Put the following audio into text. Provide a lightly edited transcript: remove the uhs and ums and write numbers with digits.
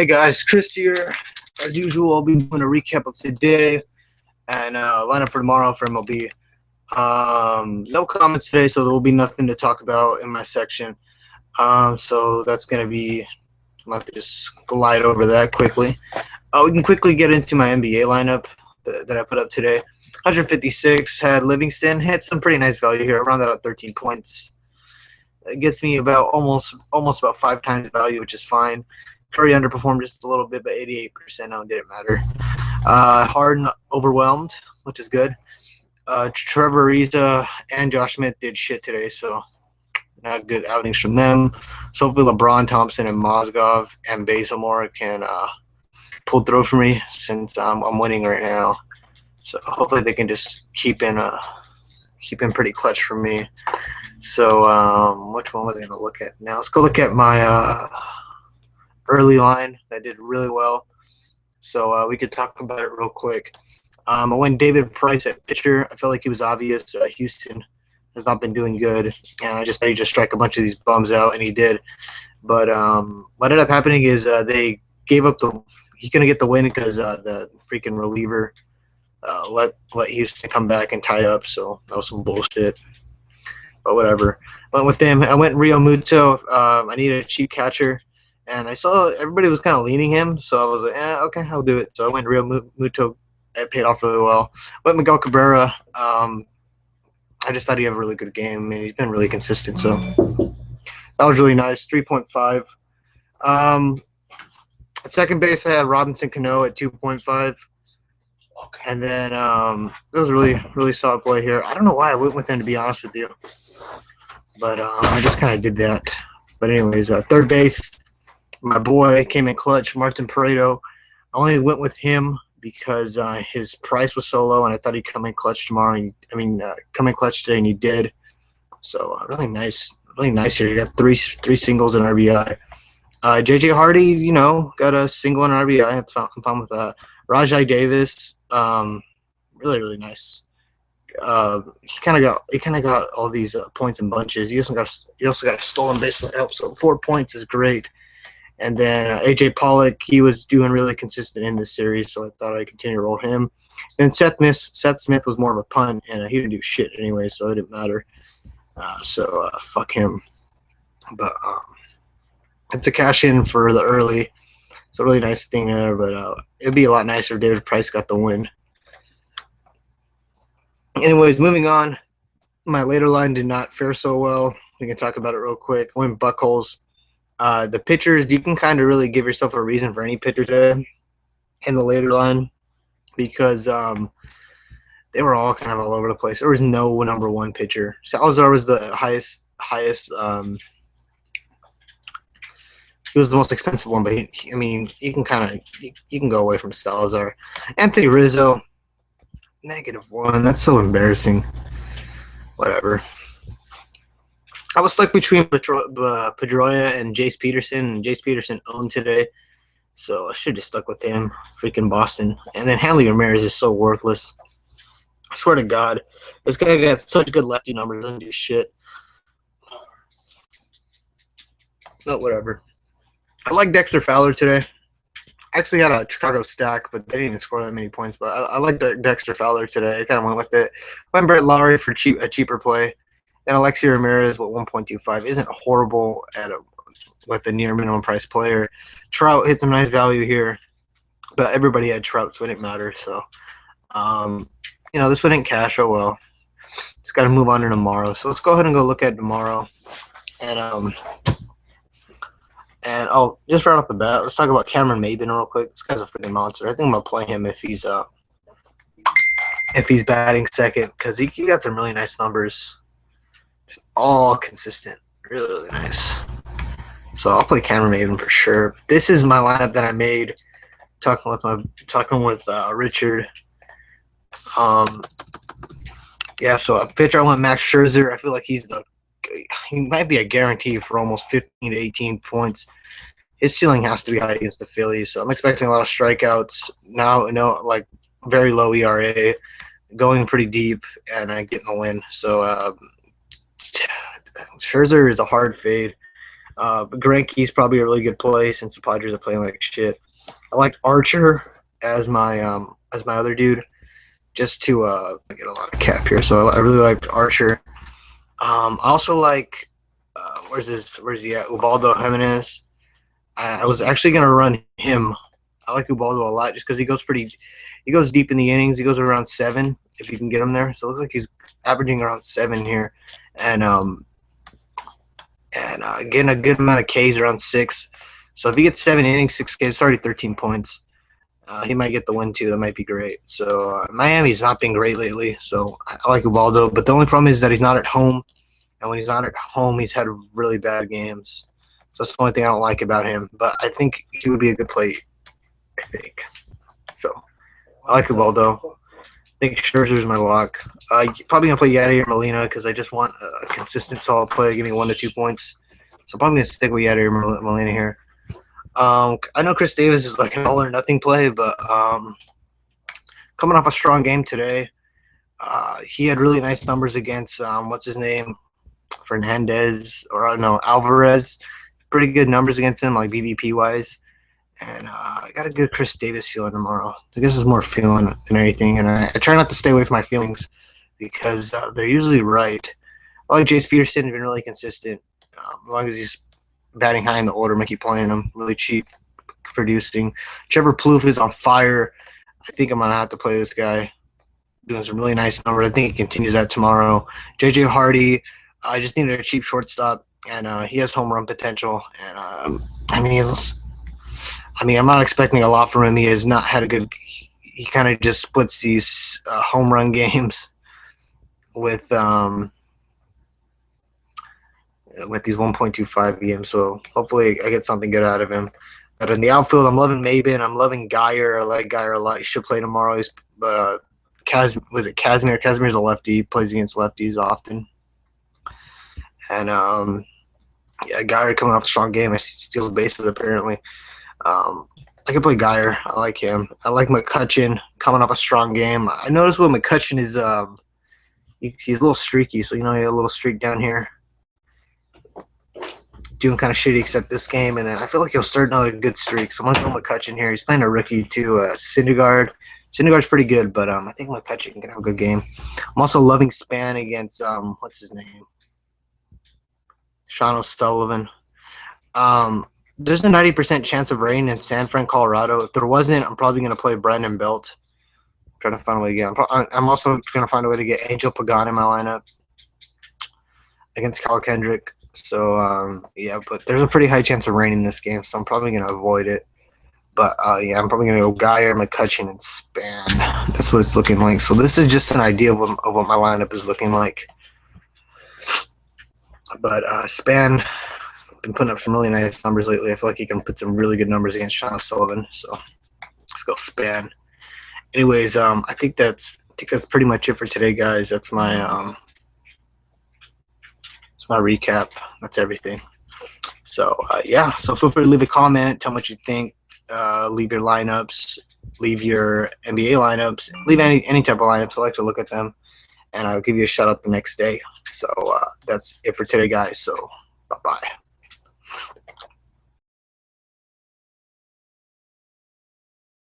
Hey guys, Chris here. As usual, I'll be doing a recap of today and lineup for tomorrow for MLB. No comments today, so there will be nothing to talk about in my section. So that's going to be, I'm going to just glide over that quickly. We can quickly get into my NBA lineup that I put up today. 156 had Livingston, hit some pretty nice value here, around that at 13 points. It gets me about almost about 5 times value, which is fine. Curry underperformed just a little bit, but 88% now didn't matter. Harden overwhelmed, which is good. Trevor Ariza and Josh Smith did shit today, so not good outings from them. So hopefully LeBron, Thompson, and Mozgov and Bazemore can pull through for me since I'm winning right now. So hopefully they can just keep in pretty clutch for me. So which one was I going to look at now? Let's go look at my early line that did really well. So we could talk about it real quick. I went David Price at pitcher. I felt like he was obvious. Houston has not been doing good, and I just thought he'd just strike a bunch of these bums out, and he did. But what ended up happening is they gave up he's going to get the win because the freaking reliever let Houston come back and tie up, so that was some bullshit. But whatever. Went with them. I went Rio Muto. I needed a cheap catcher. And I saw everybody was kind of leaning him, so I was like, okay, I'll do it. So I went Real Muto. It paid off really well. Went Miguel Cabrera. I just thought he had a really good game. I mean, he's been really consistent, so that was really nice. 3.5. At second base, I had Robinson Cano at 2.5. And then it was really solid play here. I don't know why I went with him, to be honest with you. But I just kind of did that. But anyways, third base. My boy came in clutch, Martin Pareto. I only went with him because his price was so low, and I thought he'd come in clutch tomorrow. Come in clutch today, and he did. So really nice here. You got three singles and RBI. J.J. Hardy, got a single and RBI. That's not fun with that. Rajai Davis, really nice. He kind of got all these points in bunches. He also got a stolen base that helps. So 4 points is great. And then A.J. Pollock, he was doing really consistent in this series, so I thought I'd continue to roll him. And Seth Smith was more of a punt, and he didn't do shit anyway, so it didn't matter. So fuck him. But it's a cash in for the early. It's a really nice thing there, but it'd be a lot nicer if David Price got the win. Anyways, moving on. My later line did not fare so well. We can talk about it real quick. I went Buckholz. The pitchers, you can kind of really give yourself a reason for any pitcher today in the later line because they were all kind of all over the place. There was no number one pitcher. Salazar was the highest. He was the most expensive one, but you can go away from Salazar. Anthony Rizzo, -1. That's so embarrassing. Whatever. I was stuck between Pedroia and Jace Peterson, and Jace Peterson owned today, so I should have stuck with him. Freaking Boston. And then Hanley Ramirez is so worthless. I swear to God. This guy got such good lefty numbers, doesn't do shit. But whatever. I like Dexter Fowler today. I actually had a Chicago stack, but they didn't even score that many points. But I like Dexter Fowler today. I kind of went with it. Went Brett Lowry for a cheaper play. And Alexi Ramirez with 1.25 isn't horrible with the near minimum price player. Trout hit some nice value here, but everybody had Trout, so it didn't matter. So, this one didn't cash. Oh well. Just got to move on to tomorrow. So let's go ahead and go look at tomorrow. And just right off the bat, let's talk about Cameron Maybin real quick. This guy's a freaking monster. I think I'm gonna play him if he's batting second because he got some really nice numbers. All consistent, really nice. So I'll play Cameron Maybin for sure. But this is my lineup that I made, talking with Richard. So a pitcher I went Max Scherzer. I feel like he might be a guarantee for almost 15 to 18 points. His ceiling has to be high against the Phillies, so I'm expecting a lot of strikeouts now. Like very low ERA, going pretty deep, and getting a win. So Scherzer is a hard fade. But Greinke's probably a really good play since the Padres are playing like shit. I liked Archer as my other dude, just to get a lot of cap here. So I really liked Archer. I also like where's he at? Ubaldo Jimenez. I was actually gonna run him. I like Ubaldo a lot just because he goes deep in the innings. He goes around 7 if you can get him there. So it looks like he's averaging around 7 here, and getting a good amount of Ks around 6. So if he gets 7 innings, 6 Ks, it's already 13 points. He might get the win too. That might be great. So Miami's not been great lately. So I like Ubaldo, but the only problem is that he's not at home, and when he's not at home, he's had really bad games. So that's the only thing I don't like about him. But I think he would be a good play. I think so. I like Ubaldo. I think Scherzer's my lock. Probably gonna play Yadier Molina because I just want a consistent, solid play. Give me 1 to 2 points. So I'm probably gonna stick with Yadier Molina here. I know Chris Davis is like an all or nothing play, but coming off a strong game today, he had really nice numbers against what's his name, Fernandez, or I don't know, Alvarez. Pretty good numbers against him, like BVP wise. And I got a good Chris Davis feeling tomorrow. I guess it's more feeling than anything. And I try not to stay away from my feelings because they're usually right. I like Jace Peterson. He's been really consistent. As long as he's batting high in the order, I'm going to keep playing him. Really cheap producing. Trevor Plouffe is on fire. I think I'm going to have to play this guy. Doing some really nice numbers. I think he continues that tomorrow. JJ Hardy, I just needed a cheap shortstop. And he has home run potential. And, I'm not expecting a lot from him. He has not had a good – he kind of just splits these home run games with these 1.25 games. So hopefully I get something good out of him. But in the outfield, I'm loving Maben. I'm loving Geyer. I like Geyer a lot. He should play tomorrow. He's Casimir? Casimir's a lefty. He plays against lefties often. And, Geyer coming off a strong game. He steals bases apparently. I can play Geyer. I like him. I like McCutchen coming off a strong game. I noticed what McCutchen is he's a little streaky, so he had a little streak down here. Doing kind of shitty except this game, and then I feel like he'll start another good streak. So I'm going to go McCutchen here. He's playing a rookie too, Syndergaard. Syndergaard's pretty good, but I think McCutchen can have a good game. I'm also loving Span against what's his name? Sean O'Sullivan. There's a 90% chance of rain in San Fran, Colorado. If there wasn't, I'm probably going to play Brandon Belt. I'm trying to find a way to get. I'm also going to find a way to get Angel Pagan in my lineup against Kyle Kendrick. So, but there's a pretty high chance of rain in this game, so I'm probably going to avoid it. But, I'm probably going to go Geyer, McCutchen, and Span. That's what it's looking like. So this is just an idea of what my lineup is looking like. But Span – been putting up some really nice numbers lately. I feel like he can put some really good numbers against Sean Sullivan. So let's go Span. Anyways, I think that's pretty much it for today, guys. That's my recap. That's everything. So So feel free to leave a comment. Tell me what you think. Leave your lineups. Leave your NBA lineups. Leave any type of lineups. I like to look at them, and I'll give you a shout out the next day. So that's it for today, guys. So bye bye.